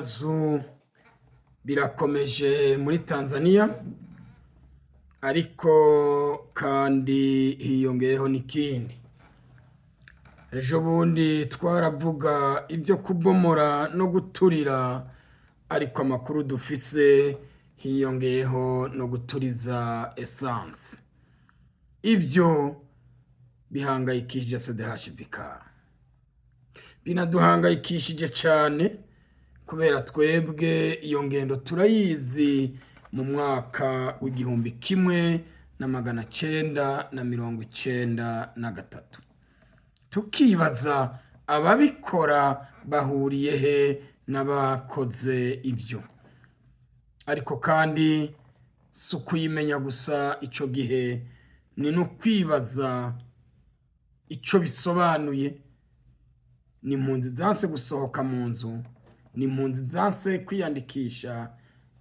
mazu birakomeje muri Tanzania, ariko kandi hiyongeyeho n'ikindi. Ejo bundi twaravuga ibyo kubomora no guturira, ariko amakuru dufise hiyongeyeho no guturiza essence. Ivyo bihangayikishije CDHVK, binaduhangayikishije cyane kubera twebwe iyo ngendo turayizi mu mwaka w'igihumbi kimwe na magana cenda na mirongo icenda na gatatu. Tukibaza ababikora bahuriye he n'abakoze ivyo. Ariko kandi si ukuyimenya gusa ico gihe, ni no kwibaza ico bisobanuye. Ni impunzi zanse gusohoka mu nzu, ni impunzi zanse kwiyandikisha.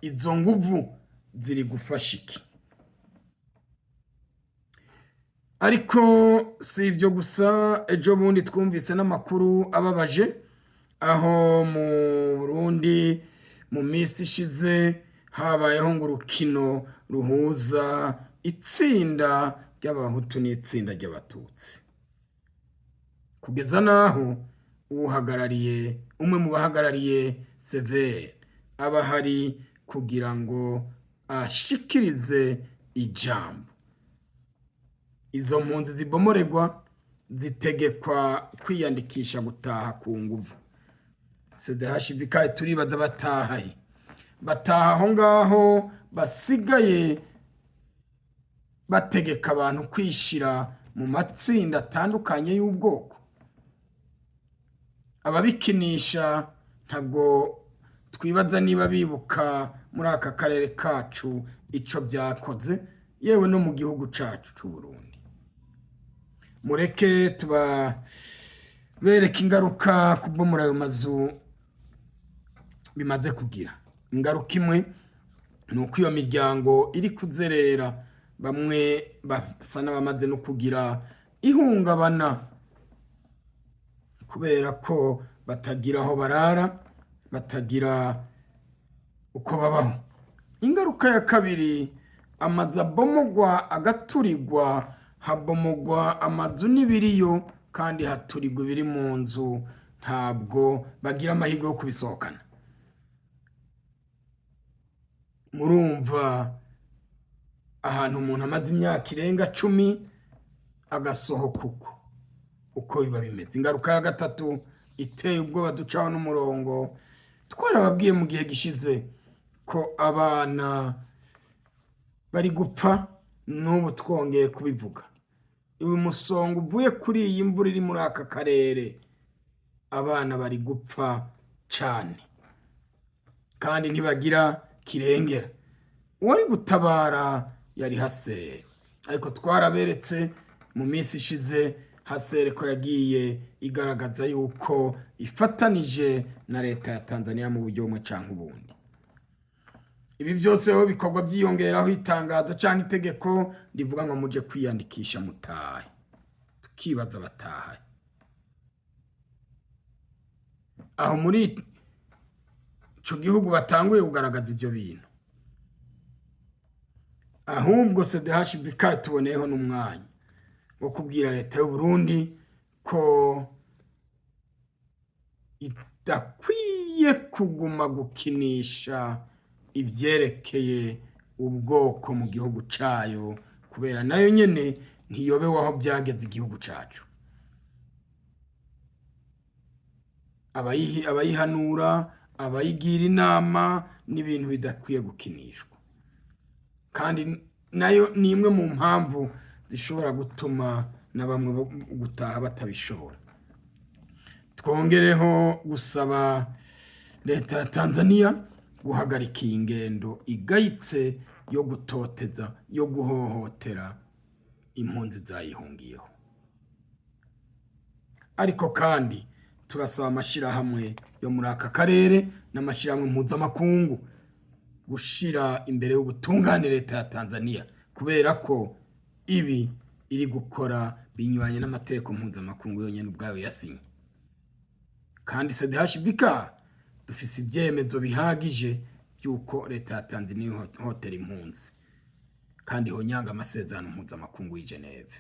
Izo nguvu ziri gufasha iki? Ariko si ibyo gusa. Ejo bundi twumvise n'amakuru ababaje, aho mu Burundi mu minsi ishize habayeho ngo urukino ruhuza itsinda ry'abahutu n'itsinda ry'abatutsi, kugeza naho umwe mu bahagarariye severe aba hari kugira ngo ashikirize ijambo. Izo mpunzi zibomoregwa zitegekwa kwiyandikisha gutaha ku nguvu. CDHVK turibaza batahahe? Bataha aho ngaho basigaye bategeka abantu kwishira mu matsinda atandukanye y'ubwoko. Ababikinisha ntabwo twibaza niba bibuka muri aka karere kacu ico byakoze, yewe no mu gihugu cacu c'u Burundi. Mureke bereka ingaruka kubomora ayo mazu bimaze kugira. Ingaruka imwe ni uko iyo miryango iri kuzerera, bamwe basa n'abamaze no kugira ihungabana kubera ko batagira aho barara, batagira uko babaho. Ingaruka ya kabiri, amazu abomogwa agaturirwa, habomogwa amazu n'ibiriyo kandi haturirwa ibiri mu nzu, ntabwo bagira amahirwe yo kubisohokana. Murumva ahantu umuntu amaze imyaka irenga 10 agasohoka uko biba bimeze. Ingaruka ya gatatu iteye ubwoba ducaho n'umurongo, twarababwiye mu gihe gishize ko abana bari gupfa, n'ubu twongeye kubivuga. Uyu musongo uvuye kuri iyi mvura iri muri aka karere, abana bari gupfa cyane kandi ntibagira kirengera. Uwari gutabara yari Hasere, ariko twaraberetse mu minsi ishize Hasere ko yagiye igaragaza yuko ifatanije na leta ya Tanzania mu buryo bumwe canke ubundi. Ibi byose ho bikorwa byiyongeraho itangazo canke itegeko rivuga ngo muje kwiyandikisha mutahe. Tukibaza batahe aho muri ico gihugu batanguye kugaragaza ivyo bintu. Ahubwo CDHVK tuboneyeho n'umwanya wo kubwira leta y'u Burundi ko idakwiye kuguma gukinisha ivyerekeye ubwoko mu gihugu cayo, kubera nayo nyene ntiyobewe aho byageze igihugu cacu. Abayihanura, abayigira inama n'ibintu bidakwiye gukinishwa, kandi nayo ni imwe mu mpamvu zishobora gutuma na bamwe gutaha batabishobora. Twongereho gusaba leta ya Tanzania guhagarika iyi ngendo igayitse yo gutoteza, yo guhohotera impunzi zayihungiyeho. Ariko kandi turasaba amashirahamwe yo muri aka karere n'amashirahamwe mpuzamakungu gushira imbere y'ubutungane leta ya Tanzania, kubera ko ibi iri gukora binyuranye n'amategeko mpuzamakungu yonyene ubwayo yasinye. Kandi CDHVK dufise ibyemezo bihagije yuko leta ya Tanzania ihohotera impunzi kandi ihonyanga amasezerano mpuzamakungu y'i Geneve.